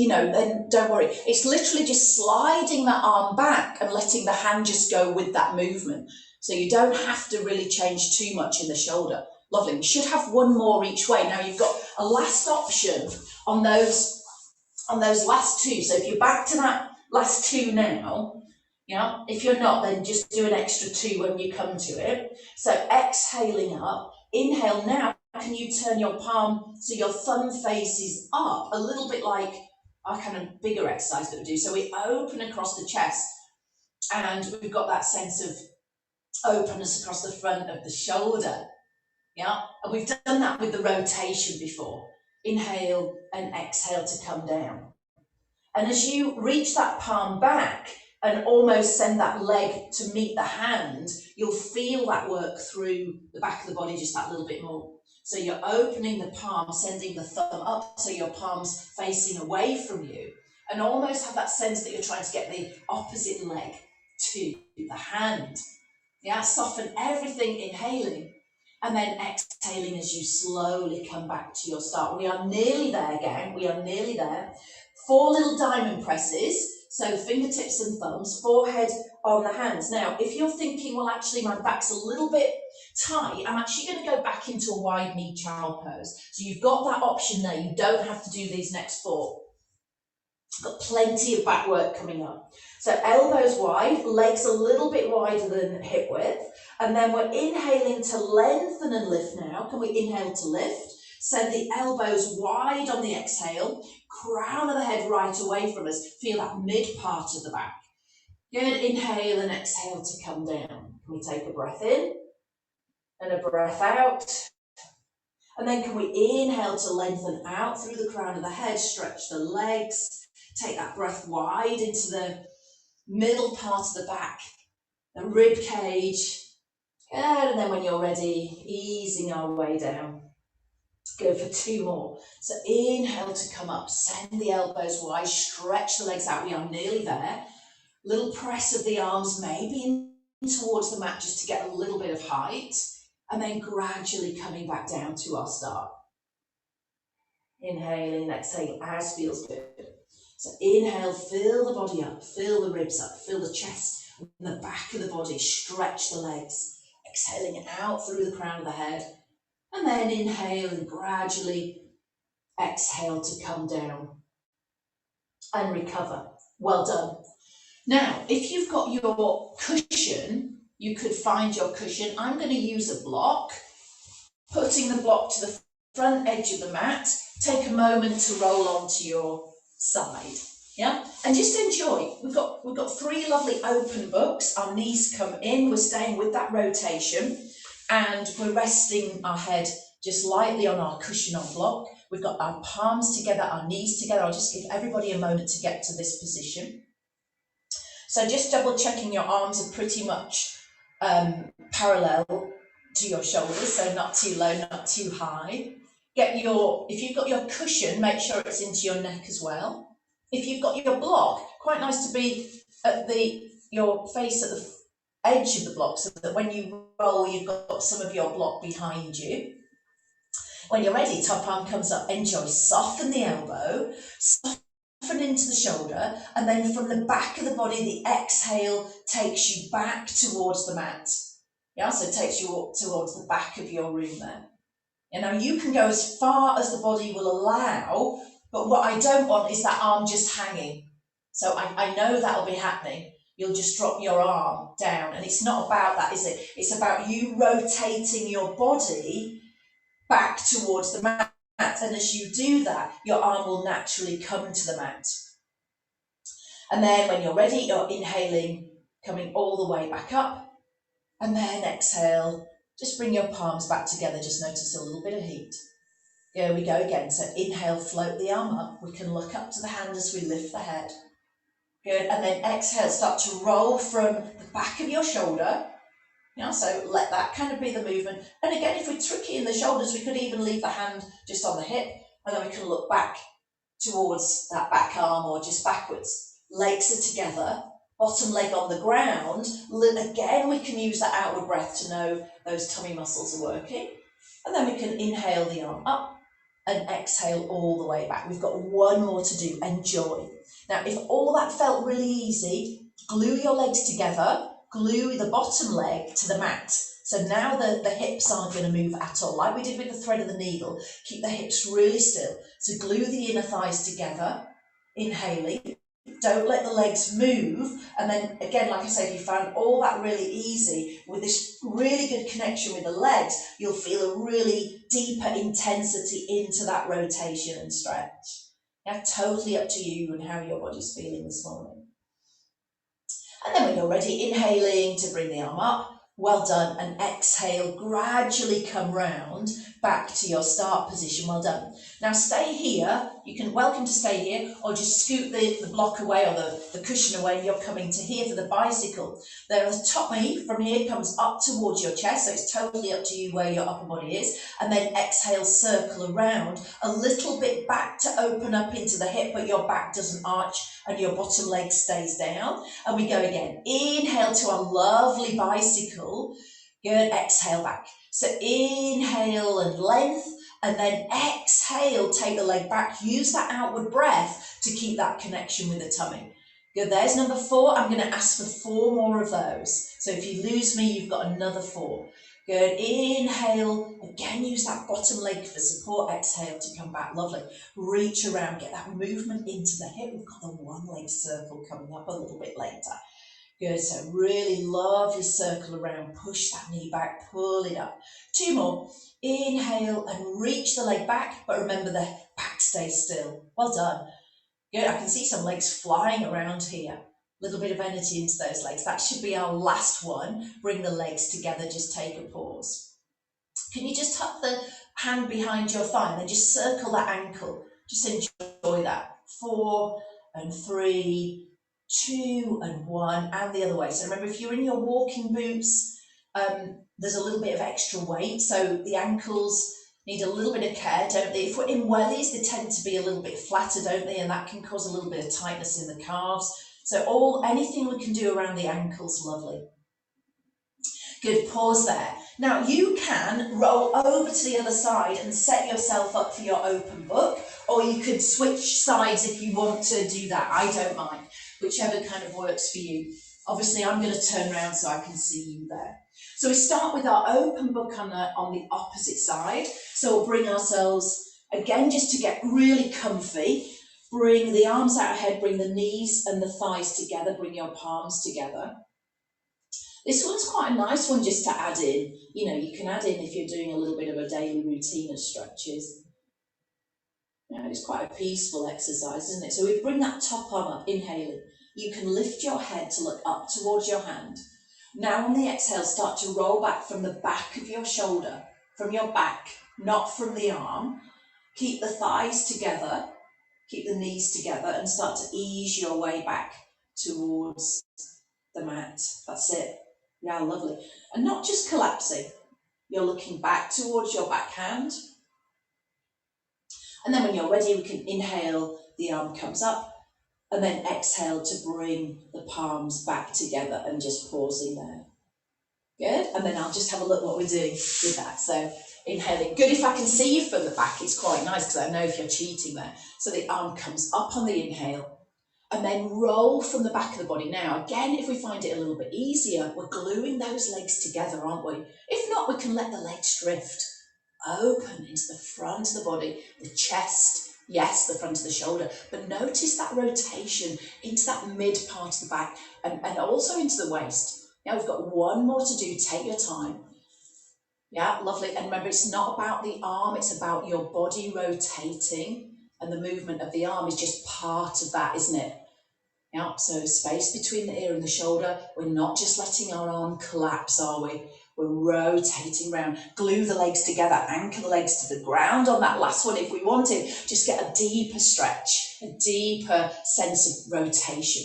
don't worry. It's literally just sliding that arm back and letting the hand just go with that movement. So you don't have to really change too much in the shoulder. Lovely. We should have 1 more each way. Now you've got a last option on those last 2. So if you're back to that last 2 now, yeah, if you're not, then just do an extra 2 when you come to it. So exhaling up, inhale now. Can you turn your palm so your thumb faces up, a little bit like our kind of bigger exercise that we do. So we open across the chest, and we've got that sense of openness across the front of the shoulder. Yeah, and we've done that with the rotation before. Inhale and exhale to come down. And as you reach that palm back and almost send that leg to meet the hand, you'll feel that work through the back of the body just that little bit more. So you're opening the palm, sending the thumb up so your palm's facing away from you, and almost have that sense that you're trying to get the opposite leg to the hand. Yeah, soften everything, inhaling, and then exhaling as you slowly come back to your start. We are nearly there, gang. We are nearly there. 4 little diamond presses. So fingertips and thumbs, forehead on the hands. Now, if you're thinking, well, actually my back's a little bit tight, I'm actually going to go back into a wide knee child pose. So you've got that option there. You don't have to do these next 4. Got plenty of back work coming up. So elbows wide, legs a little bit wider than hip width. And then we're inhaling to lengthen and lift now. Can we inhale to lift? Send the elbows wide on the exhale. Crown of the head right away from us. Feel that mid part of the back. Good. Inhale and exhale to come down. Can we take a breath in and a breath out? And then can we inhale to lengthen out through the crown of the head, stretch the legs, take that breath wide into the middle part of the back, the rib cage. Good. And then when you're ready, easing our way down. Go for 2 more. So inhale to come up, send the elbows wide, stretch the legs out. We are nearly there. Little press of the arms, maybe in towards the mat just to get a little bit of height. and then gradually coming back down to our start. Inhaling and exhaling as feels good. So inhale, fill the body up, fill the ribs up, fill the chest and the back of the body, stretch the legs. Exhaling out through the crown of the head. And then inhale and gradually exhale to come down and recover. Well done. Now, if you've got your cushion, you could find your cushion. I'm going to use a block, putting the block to the front edge of the mat. Take a moment to roll onto your side, yeah? And just enjoy. We've got 3 lovely open books. Our knees come in. We're staying with that rotation, and we're resting our head just lightly on our cushion or block. We've got our palms together, our knees together. I'll just give everybody a moment to get to this position. So just double checking your arms are pretty much parallel to your shoulders, so not too low, not too high. If you've got your cushion, make sure it's into your neck as well. If you've got your block, quite nice to be at your face at the edge of the block, so that when you roll, you've got some of your block behind you. When you're ready, top arm comes up, enjoy, soften the elbow, soften into the shoulder, and then from the back of the body, the exhale takes you back towards the mat. Yeah, so it takes you up towards the back of your room there. And now you can go as far as the body will allow, but what I don't want is that arm just hanging. So I know that'll be happening. You'll just drop your arm down, and it's not about that, is it? It's about you rotating your body back towards the mat, and as you do that, your arm will naturally come to the mat. And then when you're ready, you're inhaling, coming all the way back up, and then exhale, just bring your palms back together, just notice a little bit of heat. Here we go again, so inhale, float the arm up, we can look up to the hand as we lift the head. Good, and then exhale, start to roll from the back of your shoulder. Yeah, so let that kind of be the movement. And again, if we're tricky in the shoulders, we could even leave the hand just on the hip, and then we can look back towards that back arm or just backwards. Legs are together, bottom leg on the ground. Again, we can use that outward breath to know those tummy muscles are working. And then we can inhale the arm up and exhale all the way back. We've got one more to do, enjoy. Now, if all that felt really easy, glue your legs together, glue the bottom leg to the mat. So now the hips aren't going to move at all. Like we did with the thread of the needle, keep the hips really still. So glue the inner thighs together, inhaling. Don't let the legs move. And then again, like I say, if you found all that really easy, with this really good connection with the legs, you'll feel a really deeper intensity into that rotation and stretch. Yeah, totally up to you and how your body's feeling this morning. And then when you're ready, inhaling to bring the arm up. Well done. And exhale, gradually come round back to your start position. Well done. Now stay here. You can welcome to stay here, or just scoot the block away or the cushion away, and you're coming to here for the bicycle. The tummy from here comes up towards your chest, so it's totally up to you where your upper body is. And then exhale, circle around a little bit back to open up into the hip, but your back doesn't arch and your bottom leg stays down. And we go again. Inhale to our lovely bicycle. Good. Exhale back. So inhale and length, and then exhale, take the leg back. Use that outward breath to keep that connection with the tummy. Good. There's number 4. I'm going to ask for 4 more of those. So if you lose me, you've got another 4. Good. Inhale. Again, use that bottom leg for support. Exhale to come back. Lovely. Reach around. Get that movement into the hip. We've got the one leg circle coming up a little bit later. Good. So really lovely circle around. Push that knee back. Pull it up. 2 more. Inhale and reach the leg back. But remember, the back stays still. Well done. Good. I can see some legs flying around here. Little bit of energy into those legs. That should be our last one. Bring the legs together, just take a pause. Can you just tuck the hand behind your thigh and then just circle that ankle? Just enjoy that. 4 and 3, 2 and 1, and the other way. So remember, if you're in your walking boots, there's a little bit of extra weight, so the ankles need a little bit of care, don't they? If we're in wellies, they tend to be a little bit flatter, don't they? And that can cause a little bit of tightness in the calves. So anything we can do around the ankles, lovely. Good, pause there. Now you can roll over to the other side and set yourself up for your open book, or you could switch sides if you want to do that. I don't mind, whichever kind of works for you. Obviously I'm going to turn around so I can see you there. So we start with our open book on the opposite side. So we'll bring ourselves, again, just to get really comfy, bring the arms out ahead, bring the knees and the thighs together, bring your palms together. This one's quite a nice one just to add in. You know, you can add in if you're doing a little bit of a daily routine of stretches. You know, it's quite a peaceful exercise, isn't it? So we bring that top arm up, inhaling. You can lift your head to look up towards your hand. Now on the exhale, start to roll back from the back of your shoulder, from your back, not from the arm. Keep the thighs together, keep the knees together, and start to ease your way back towards the mat. That's it. Yeah, lovely. And not just collapsing. You're looking back towards your backhand. And then when you're ready, we can inhale, the arm comes up, and then exhale to bring the palms back together and just pausing there. Good. And then I'll just have a look what we're doing with that. So inhaling. Good if I can see you from the back. It's quite nice because I know if you're cheating there. So the arm comes up on the inhale. And then roll from the back of the body. Now, again, if we find it a little bit easier, we're gluing those legs together, aren't we? If not, we can let the legs drift open into the front of the body, the chest, yes, the front of the shoulder. But notice that rotation into that mid part of the back and also into the waist. Now, we've got one more to do. Take your time. Yeah, lovely. And remember, it's not about the arm. It's about your body rotating. And the movement of the arm is just part of that, isn't it? Yeah, so space between the ear and the shoulder. We're not just letting our arm collapse, are we? We're rotating around. Glue the legs together, anchor the legs to the ground on that last one if we wanted. Just get a deeper stretch, a deeper sense of rotation.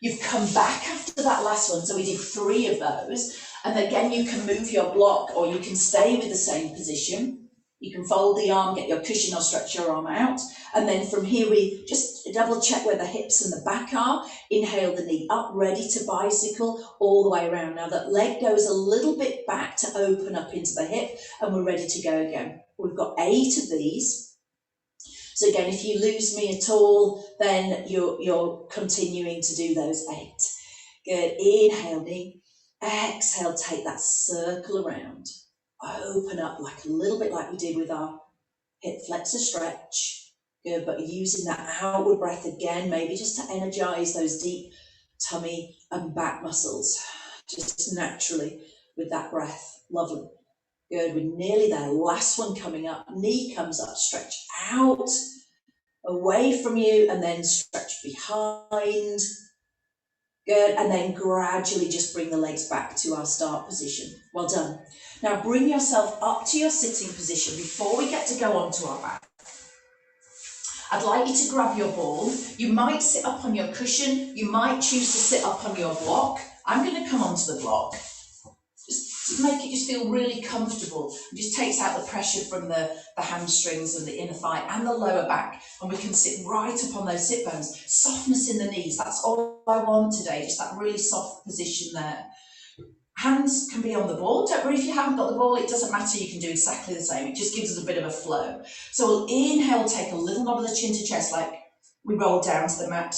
You've come back after that last one, so we did 3 of those. And again, you can move your block or you can stay with the same position. You can fold the arm, get your cushion or stretch your arm out. And then from here, we just double check where the hips and the back are. Inhale the knee up, ready to bicycle all the way around. Now that leg goes a little bit back to open up into the hip and we're ready to go again. We've got 8 of these. So again, if you lose me at all, then you're continuing to do those 8. Good, inhale knee, exhale, take that circle around. Open up like a little bit like we did with our hip flexor stretch. Good, but using that outward breath again, maybe just to energize those deep tummy and back muscles, just naturally with that breath. Lovely. Good, we're nearly there. Last one coming up. Knee comes up, stretch out, away from you, and then stretch behind. Good, and then gradually just bring the legs back to our start position. Well done. Now bring yourself up to your sitting position before we get to go onto our back. I'd like you to grab your ball. You might sit up on your cushion. You might choose to sit up on your block. I'm going to come onto the block. Just make it just feel really comfortable. It just takes out the pressure from the hamstrings and the inner thigh and the lower back. And we can sit right up on those sit bones. Softness in the knees. That's all I want today. Just that really soft position there. Hands can be on the ball. Don't worry if you haven't got the ball, it doesn't matter, you can do exactly the same. It just gives us a bit of a flow. So we'll inhale, take a little nod of the chin to chest like we roll down to the mat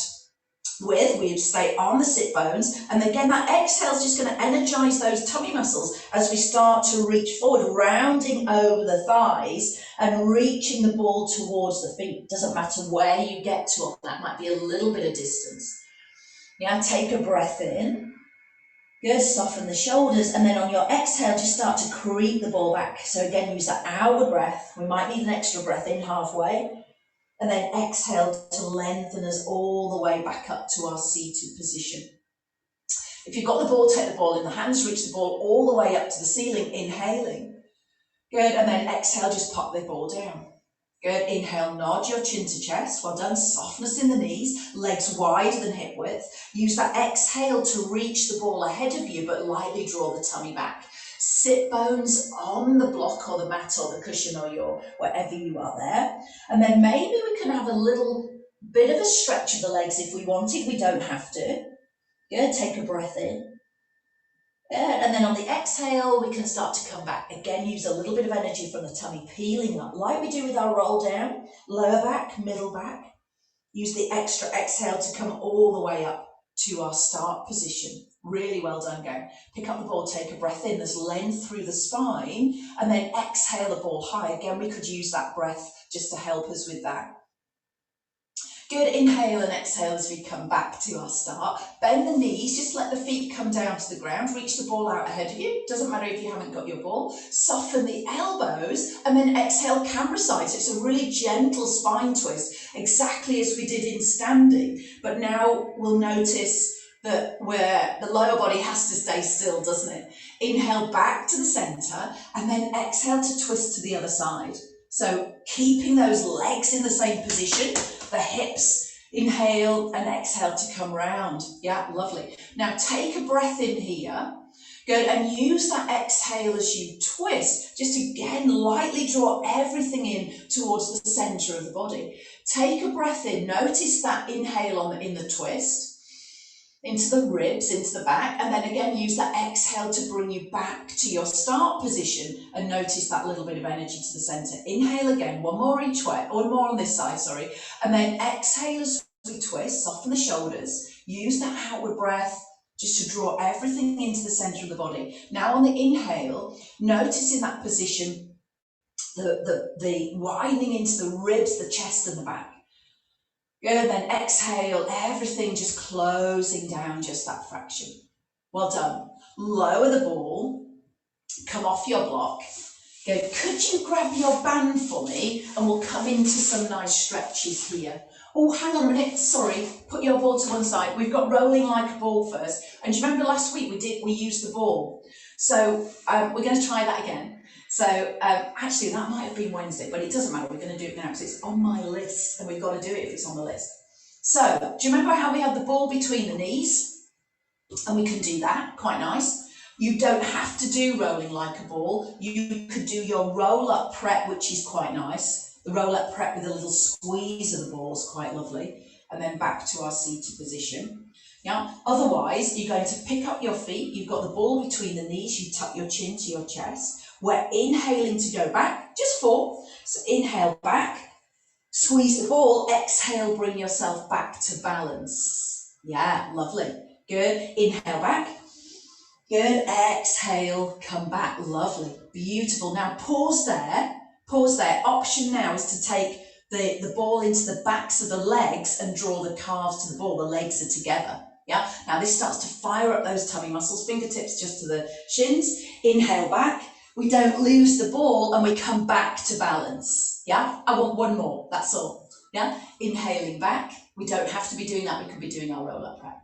with. We'd stay on the sit bones. And again, that exhale is just going to energize those tummy muscles as we start to reach forward, rounding over the thighs and reaching the ball towards the feet. Doesn't matter where you get to, that might be a little bit of distance. Yeah, take a breath in. Good, soften the shoulders, and then on your exhale, just start to creep the ball back. So again, use that outward breath. We might need an extra breath in halfway, and then exhale to lengthen us all the way back up to our seated position. If you've got the ball, take the ball in the hands, reach the ball all the way up to the ceiling, inhaling. Good, and then exhale, just pop the ball down. Good, inhale, nod your chin to chest. Well done, softness in the knees, legs wider than hip width. Use that exhale to reach the ball ahead of you, but lightly draw the tummy back. Sit bones on the block or the mat or the cushion or your, wherever you are there. And then maybe we can have a little bit of a stretch of the legs if we wanted. We don't have to. Good, take a breath in. And then on the exhale, we can start to come back. Again, use a little bit of energy from the tummy, peeling up, like we do with our roll down, lower back, middle back. Use the extra exhale to come all the way up to our start position. Really well done, gang. Pick up the ball, take a breath in. There's length through the spine, and then exhale the ball high. Again, we could use that breath just to help us with that. Good, inhale and exhale as we come back to our start. Bend the knees, just let the feet come down to the ground, reach the ball out ahead of you. Doesn't matter if you haven't got your ball. Soften the elbows and then exhale camera side. So it's a really gentle spine twist, exactly as we did in standing. But now we'll notice that where the lower body has to stay still, doesn't it? Inhale back to the center and then exhale to twist to the other side. So keeping those legs in the same position, the hips, inhale and exhale to come round. Yeah, lovely. Now take a breath in here. Good, and use that exhale as you twist, just again lightly draw everything in towards the center of the body. Take a breath in, notice that inhale in the twist, into the ribs, into the back, and then again use that exhale to bring you back to your start position and notice that little bit of energy to the center. Inhale again, one more each way, or more on this side, sorry, and then exhale as we twist, soften the shoulders, use that outward breath just to draw everything into the center of the body. Now on the inhale, notice in that position the widening into the ribs, the chest and the back. Good, then exhale, everything just closing down just that fraction. Well done. Lower the ball, come off your block. Good, could you grab your band for me and we'll come into some nice stretches here. Oh, hang on a minute, sorry, put your ball to one side. We've got rolling like a ball first. And do you remember last week we used the ball? So we're going to try that again. So actually that might have been Wednesday, but it doesn't matter, we're going to do it now because it's on my list and we've got to do it if it's on the list. So do you remember how we had the ball between the knees? And we can do that, quite nice. You don't have to do rolling like a ball. You could do your roll-up prep, which is quite nice. The roll-up prep with a little squeeze of the ball is quite lovely. And then back to our seated position. Yeah. Otherwise, you're going to pick up your feet. You've got the ball between the knees. You tuck your chin to your chest. We're inhaling to go back, just 4. So inhale back, squeeze the ball, exhale, bring yourself back to balance. Yeah, lovely. Good, inhale back. Good, exhale, come back, lovely, beautiful. Now pause there. Option now is to take the ball into the backs of the legs and draw the calves to the ball. The legs are together. Yeah, now this starts to fire up those tummy muscles, fingertips just to the shins. Inhale back. We don't lose the ball and we come back to balance. Yeah, I want one more, that's all. Yeah, inhaling back. We don't have to be doing that, we could be doing our roll-up prep.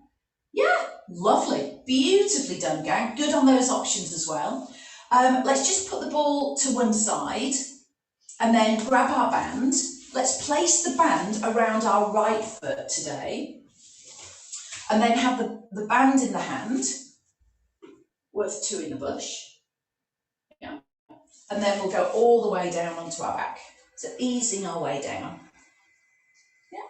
Yeah, lovely, beautifully done, gang. Good on those options as well. Let's just put the ball to one side and then grab our band. Let's place the band around our right foot today and then have the band in the hand, worth 2 in the bush. Yeah. And then we'll go all the way down onto our back. So easing our way down. Yeah.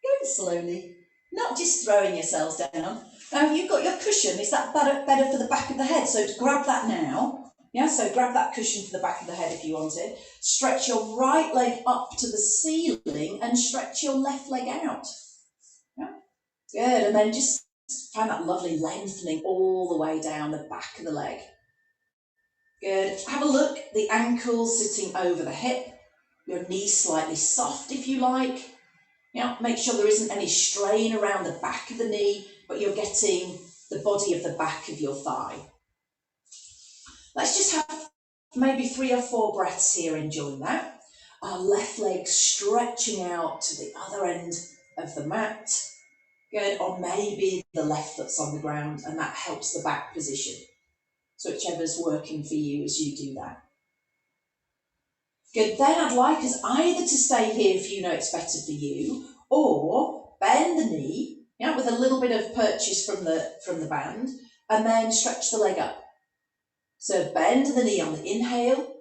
Going slowly, not just throwing yourselves down. Now you've got your cushion, is that better for the back of the head? So grab that now. Yeah, so grab that cushion for the back of the head if you want it. Stretch your right leg up to the ceiling and stretch your left leg out. Yeah. Good, and then just find that lovely lengthening all the way down the back of the leg. Good. Have a look, the ankle sitting over the hip, your knee slightly soft if you like. Yeah, make sure there isn't any strain around the back of the knee, but you're getting the body of the back of your thigh. Let's just have maybe 3 or 4 breaths here, enjoying that. Our left leg stretching out to the other end of the mat. Good, or maybe the left foot's on the ground and that helps the back position. So whichever's working for you as you do that. Good, then I'd like us either to stay here if you know it's better for you, or bend the knee, yeah, with a little bit of purchase from the band, and then stretch the leg up. So bend the knee on the inhale,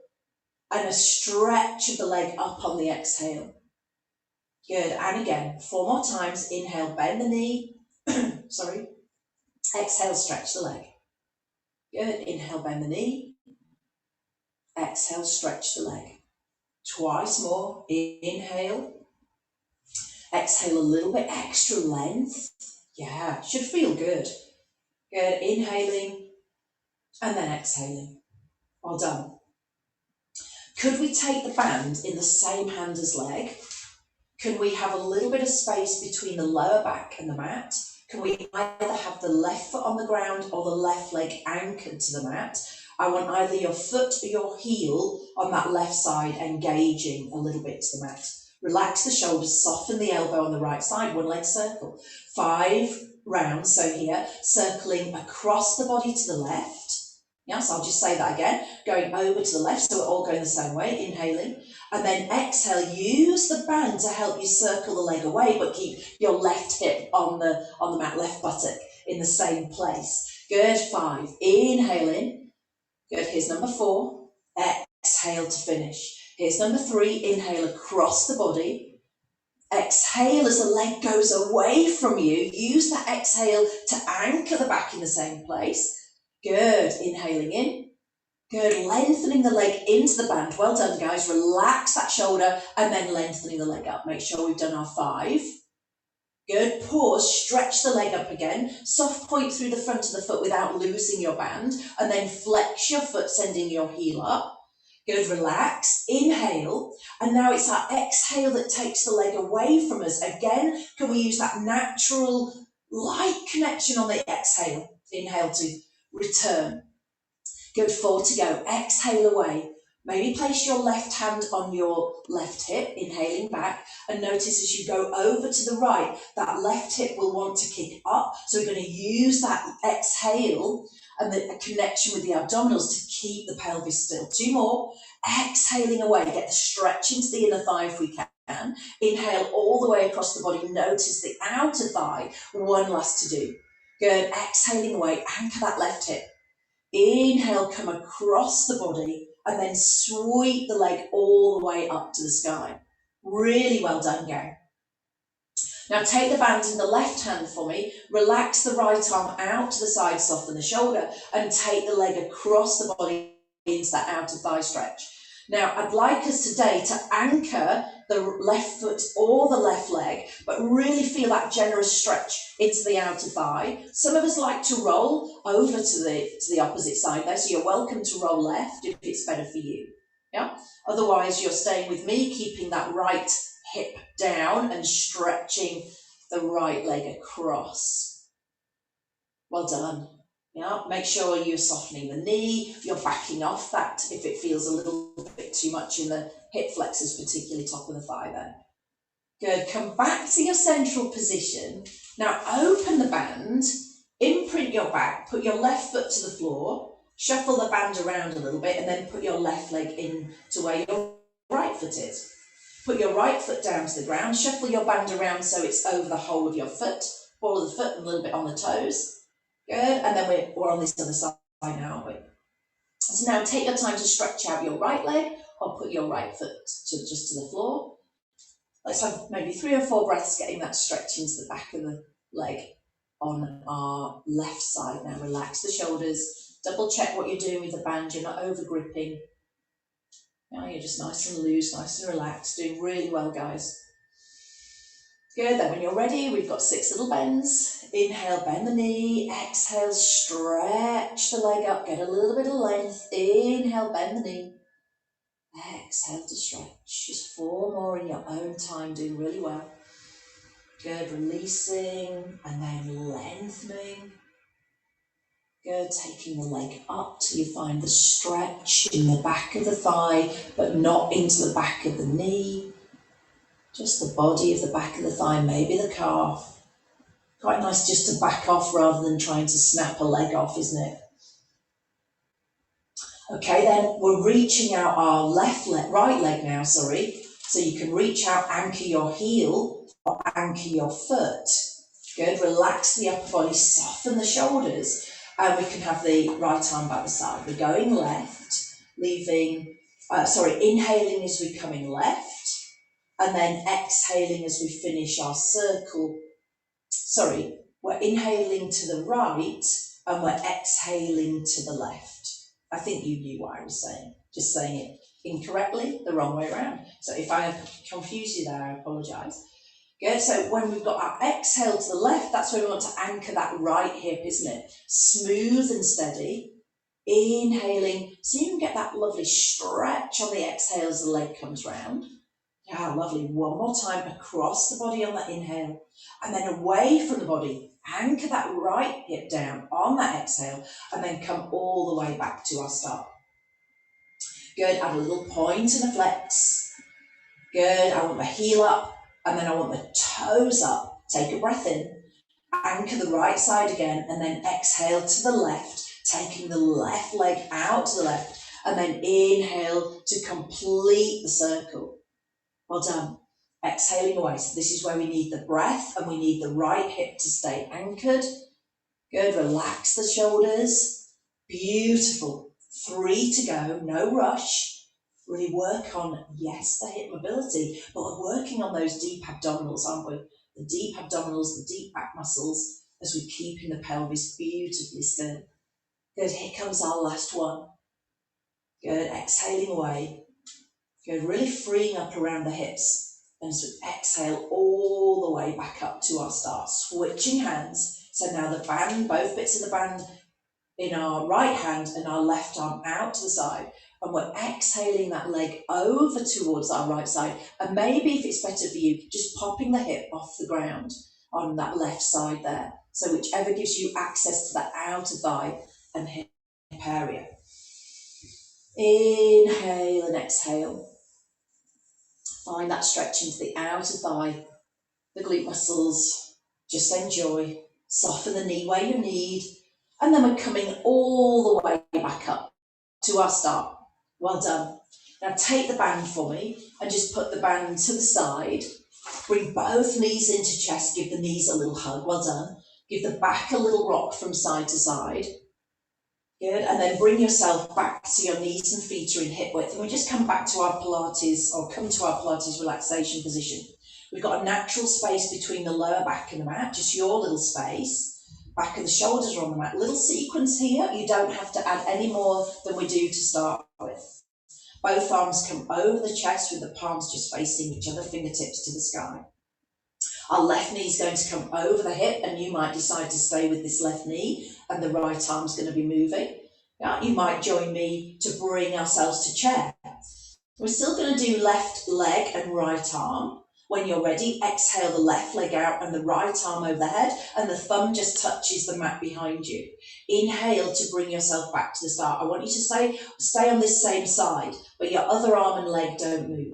and a stretch of the leg up on the exhale. Good, and again, 4 more times, inhale, bend the knee, sorry, Exhale, stretch the leg. Good. Inhale, bend the knee. Exhale, stretch the leg. Twice more. Inhale. Exhale a little bit extra length. Yeah, should feel good. Good. Inhaling and then exhaling. Well done. Could we take the band in the same hand as leg? Can we have a little bit of space between the lower back and the mat? Can we either have the left foot on the ground or the left leg anchored to the mat? I want either your foot or your heel on that left side engaging a little bit to the mat. Relax the shoulders, soften the elbow on the right side, one leg circle. 5 rounds, so here, circling across the body to the left. Yeah, so I'll just say that again, going over to the left, so we're all going the same way, inhaling. And then exhale, use the band to help you circle the leg away, but keep your left hip on the mat, left buttock in the same place. Good, 5. Inhale in. Good, here's number 4. Exhale to finish. Here's number 3. Inhale across the body. Exhale as the leg goes away from you. Use that exhale to anchor the back in the same place. Good, inhaling in. Good, lengthening the leg into the band. Well done, guys. Relax that shoulder and then lengthening the leg up. Make sure we've done our 5. Good, pause, stretch the leg up again. Soft point through the front of the foot without losing your band. And then flex your foot, sending your heel up. Good, relax, inhale. And now it's our exhale that takes the leg away from us. Again, can we use that natural light connection on the exhale? Inhale to return. Good, 4 to go. Exhale away. Maybe place your left hand on your left hip, inhaling back, and notice as you go over to the right, that left hip will want to kick up. So we're going to use that exhale and the connection with the abdominals to keep the pelvis still. 2 more. Exhaling away. Get the stretch into the inner thigh if we can. Inhale all the way across the body. Notice the outer thigh. 1 last to do. Good. Exhaling away. Anchor that left hip. Inhale, come across the body and then sweep the leg all the way up to the sky. Really well done, gang. Now take the band in the left hand for me, relax the right arm out to the side, soften the shoulder, and take the leg across the body into that outer thigh stretch. Now, I'd like us today to anchor the left foot or the left leg, but really feel that generous stretch into the outer thigh. Some of us like to roll over to the opposite side there, so you're welcome to roll left if it's better for you. Yeah. Otherwise, you're staying with me, keeping that right hip down and stretching the right leg across. Well done. Yeah, make sure you're softening the knee, you're backing off that if it feels a little bit too much in the hip flexors, particularly top of the thigh then. Good, come back to your central position. Now open the band, imprint your back, put your left foot to the floor, shuffle the band around a little bit and then put your left leg in to where your right foot is. Put your right foot down to the ground, shuffle your band around so it's over the whole of your foot, ball of the foot and a little bit on the toes. Good, and then we're on this other side now, aren't we? So now take your time to stretch out your right leg or put your right foot just to the floor. Let's have maybe 3 or 4 breaths getting that stretch into the back of the leg on our left side. Now relax the shoulders, double check what you're doing with the band, you're not over gripping. Now you're just nice and loose, nice and relaxed, doing really well, guys. Good, then when you're ready, we've got 6 little bends. Inhale, bend the knee. Exhale, stretch the leg up, get a little bit of length. Inhale, bend the knee. Exhale to stretch. Just 4 more in your own time, doing really well. Good, releasing and then lengthening. Good, taking the leg up till you find the stretch in the back of the thigh, but not into the back of the knee. Just the body of the back of the thigh, maybe the calf. Quite nice just to back off rather than trying to snap a leg off, isn't it? Okay, then we're reaching out our right leg now, So you can reach out, anchor your heel or anchor your foot. Good, relax the upper body, soften the shoulders, and we can have the right arm by the side. We're going left, inhaling as we're coming left, and then exhaling as we finish our circle. We're inhaling to the right and we're exhaling to the left. I think you knew what I was saying, just saying it incorrectly, the wrong way around. So if I have confused you there, I apologise. Good, so when we've got our exhale to the left, that's where we want to anchor that right hip, isn't it? Smooth and steady. Inhaling, so you can get that lovely stretch on the exhale as the leg comes round. Yeah, lovely. One more time across the body on that inhale, and then away from the body. Anchor that right hip down on that exhale, and then come all the way back to our start. Good, add a little point and a flex. Good, I want the heel up, and then I want the toes up. Take a breath in, anchor the right side again, and then exhale to the left, taking the left leg out to the left, and then inhale to complete the circle. Well done. Exhaling away. So this is where we need the breath and we need the right hip to stay anchored. Good. Relax the shoulders. Beautiful. 3 to go. No rush. Really work on, yes, the hip mobility, but we're working on those deep abdominals, aren't we? The deep abdominals, the deep back muscles, as we're keeping the pelvis beautifully still. Good. Here comes our last one. Good. Exhaling away. Good. Really freeing up around the hips. And so exhale all the way back up to our start. Switching hands. So now the band, both bits of the band in our right hand and our left arm out to the side. And we're exhaling that leg over towards our right side. And maybe if it's better for you, just popping the hip off the ground on that left side there. So whichever gives you access to that outer thigh and hip area. Inhale and exhale. Find that stretch into the outer thigh, the glute muscles. Just enjoy. Soften the knee where you need. And then we're coming all the way back up to our start. Well done. Now take the band for me and just put the band to the side. Bring both knees into chest. Give the knees a little hug. Well done. Give the back a little rock from side to side. Good, and then bring yourself back so your knees and feet are in hip width. And we just come back to our Pilates, or come to our Pilates relaxation position. We've got a natural space between the lower back and the mat, just your little space. Back of the shoulders are on the mat. Little sequence here, you don't have to add any more than we do to start with. Both arms come over the chest with the palms just facing each other, fingertips to the sky. Our left knee is going to come over the hip, and you might decide to stay with this left knee and the right arm's going to be moving. Yeah, you might join me to bring ourselves to chair. We're still going to do left leg and right arm. When you're ready, exhale the left leg out and the right arm overhead, and the thumb just touches the mat behind you. Inhale to bring yourself back to the start. I want you to stay on this same side, but your other arm and leg don't move.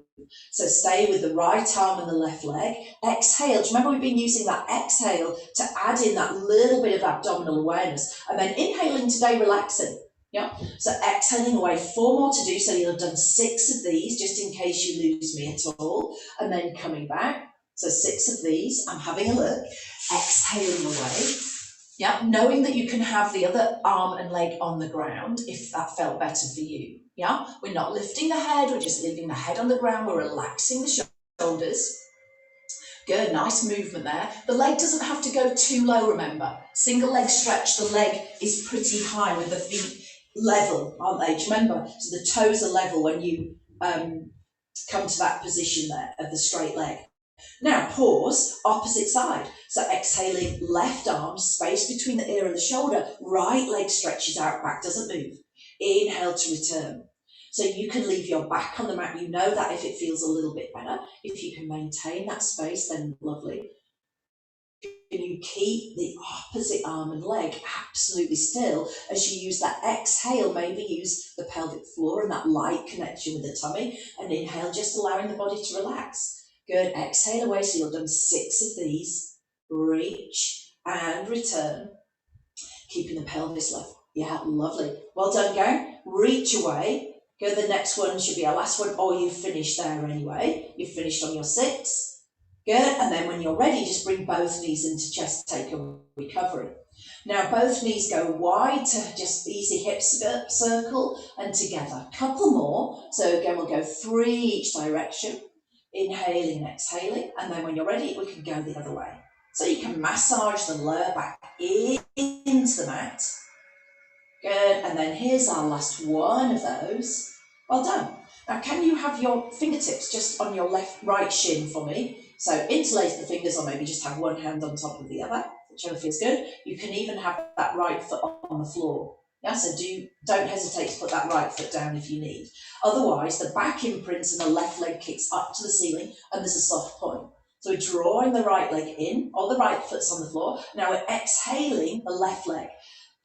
So stay with the right arm and the left leg. Exhale. Do you remember we've been using that exhale to add in that little bit of abdominal awareness? And then inhaling today, relaxing. Yeah. So exhaling away, 4 more to do. So you'll have done 6 of these, just in case you lose me at all. And then coming back. So 6 of these. I'm having a look. Exhaling away. Yeah. Knowing that you can have the other arm and leg on the ground if that felt better for you. Yeah. We're not lifting the head. We're just leaving the head on the ground. We're relaxing the shoulders. Good, nice movement there. The leg doesn't have to go too low, remember. Single leg stretch, the leg is pretty high with the feet level, aren't they? Do you remember? So the toes are level when you come to that position there of the straight leg. Now pause, opposite side. So exhaling, left arm, space between the ear and the shoulder, right leg stretches out back, doesn't move. Inhale to return. So you can leave your back on the mat. You know that if it feels a little bit better. If you can maintain that space, then lovely. Can you keep the opposite arm and leg absolutely still as you use that exhale? Maybe use the pelvic floor and that light connection with the tummy, and inhale, just allowing the body to relax. Good, exhale away. So you've done 6 of these. Reach and return, keeping the pelvis level. Yeah, lovely. Well done, gang. Reach away. Go, the next one should be our last one, or you've finished there anyway. You've finished on your 6. Good, and then when you're ready, just bring both knees into chest, take a recovery. Now both knees go wide to just easy hip circle and together. Couple more, so again we'll go 3 each direction. Inhaling and exhaling, and then when you're ready, we can go the other way. So you can massage the lower back into the mat. Good, and then here's our last one of those. Well done. Now can you have your fingertips just on your right shin for me? So interlace the fingers or maybe just have one hand on top of the other, whichever feels good. You can even have that right foot on the floor. Yeah, so don't hesitate to put that right foot down if you need. Otherwise, the back imprints and the left leg kicks up to the ceiling and there's a soft point. So we're drawing the right leg in, or the right foot's on the floor. Now we're exhaling the left leg.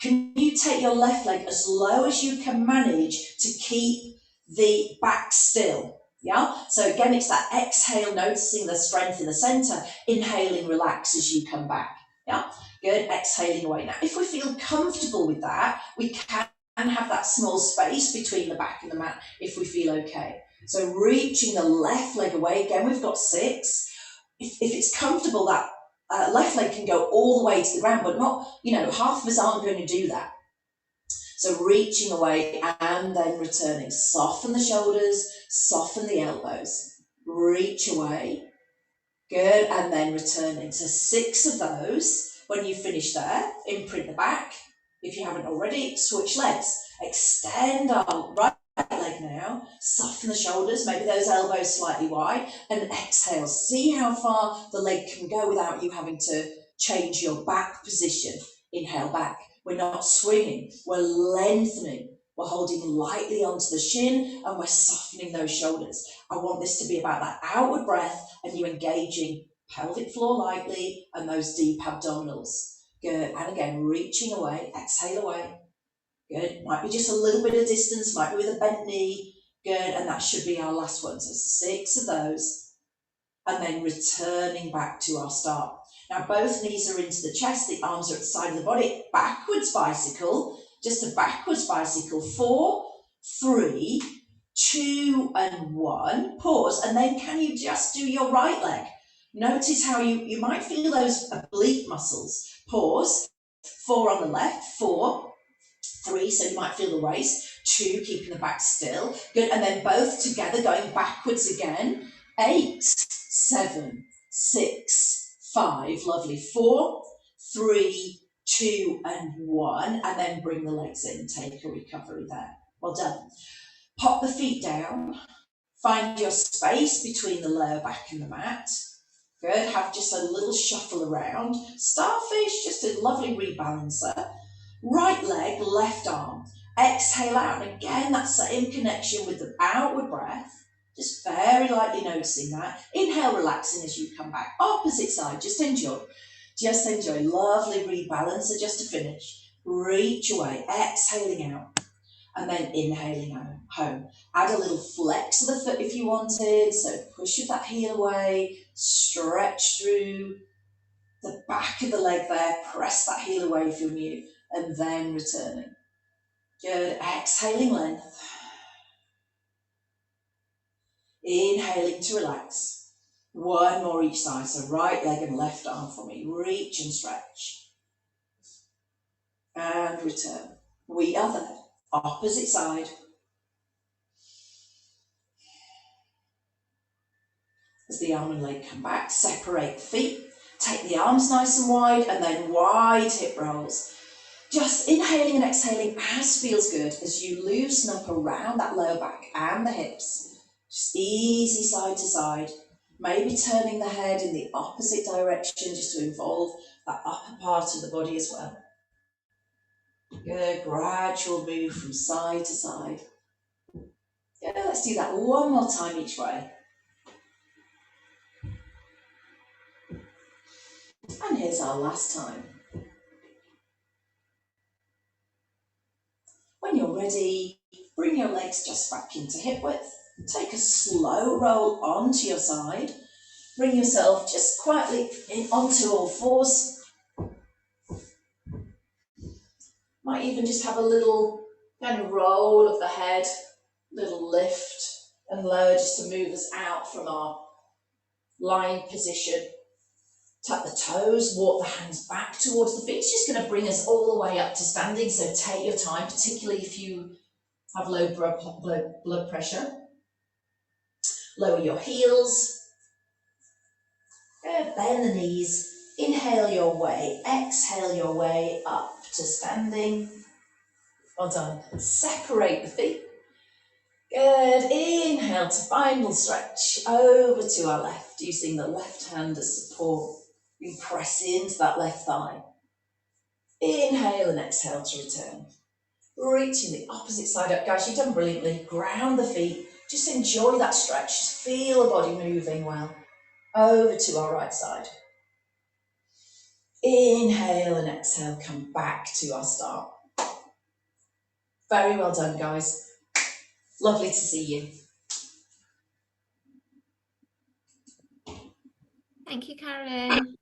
Can you take your left leg as low as you can manage to keep the back still? Yeah, so again, it's that exhale, noticing the strength in the center, inhaling, relax as you come back. Yeah, good, exhaling away. Now, if we feel comfortable with that, we can have that small space between the back and the mat if we feel okay. So reaching the left leg away, again, we've got 6. If it's comfortable, that left leg can go all the way to the ground, but not, half of us aren't going to do that. So reaching away and then returning. Soften the shoulders, soften the elbows. Reach away. Good, and then returning. So 6 of those. When you finish there, imprint the back. If you haven't already, switch legs. Extend our right leg now. Soften the shoulders, maybe those elbows slightly wide, and exhale. See how far the leg can go without you having to change your back position. Inhale back. We're not swinging, we're lengthening. We're holding lightly onto the shin and we're softening those shoulders. I want this to be about that outward breath and you engaging pelvic floor lightly and those deep abdominals. Good, and again, reaching away, exhale away. Good, might be just a little bit of distance, might be with a bent knee. Good, and that should be our last one. So 6 of those. And then returning back to our start. Now both knees are into the chest, the arms are at the side of the body. Backwards bicycle, just a backwards bicycle. 4, 3, 2 and 1. Pause, and then can you just do your right leg? Notice how you might feel those oblique muscles. Pause, 4 on the left, 4, 3, so you might feel the waist. 2, keeping the back still. Good, and then both together going backwards again. 8, 7, 6, 5, lovely. 4, 3, 2 and 1, and then bring the legs in, take a recovery there. Well done. Pop the feet down, find your space between the lower back and the mat. Good, have just a little shuffle around. Starfish, just a lovely rebalancer. Right leg, left arm. Exhale out, and again, that same connection with the outward breath. Just very lightly noticing that. Inhale, relaxing as you come back. Opposite side, just enjoy. Just enjoy. Lovely rebalancer just to finish. Reach away, exhaling out. And then inhaling home. Add a little flex of the foot if you wanted. So push with that heel away. Stretch through the back of the leg there. Press that heel away if you're new. And then returning. Good. Exhaling length. Inhaling to relax. 1 more each side, so right leg and left arm for me. Reach and stretch. And return. We are there. Opposite side. As the arm and leg come back, separate the feet. Take the arms nice and wide, and then wide hip rolls. Just inhaling and exhaling as feels good as you loosen up around that lower back and the hips. Just easy side to side, maybe turning the head in the opposite direction just to involve that upper part of the body as well. Good, gradual move from side to side. Yeah, let's do that one more time each way. And here's our last time. When you're ready, bring your legs just back into hip width. Take a slow roll onto your side. Bring yourself just quietly onto all fours. Might even just have a little kind of roll of the head, little lift and lower just to move us out from our lying position. Tuck the toes, walk the hands back towards the feet. It's just going to bring us all the way up to standing, so take your time, particularly if you have low blood pressure. Lower your heels. Bend the knees. Inhale your way, exhale your way up to standing. Well done. Separate the feet. Good. Inhale to final stretch over to our left, using the left hand as support. We press into that left thigh. Inhale and exhale to return. Reaching the opposite side up. Guys, you've done brilliantly. Ground the feet. Just enjoy that stretch. Just feel the body moving well. Over to our right side. Inhale and exhale, come back to our start. Very well done, guys. Lovely to see you. Thank you, Karen.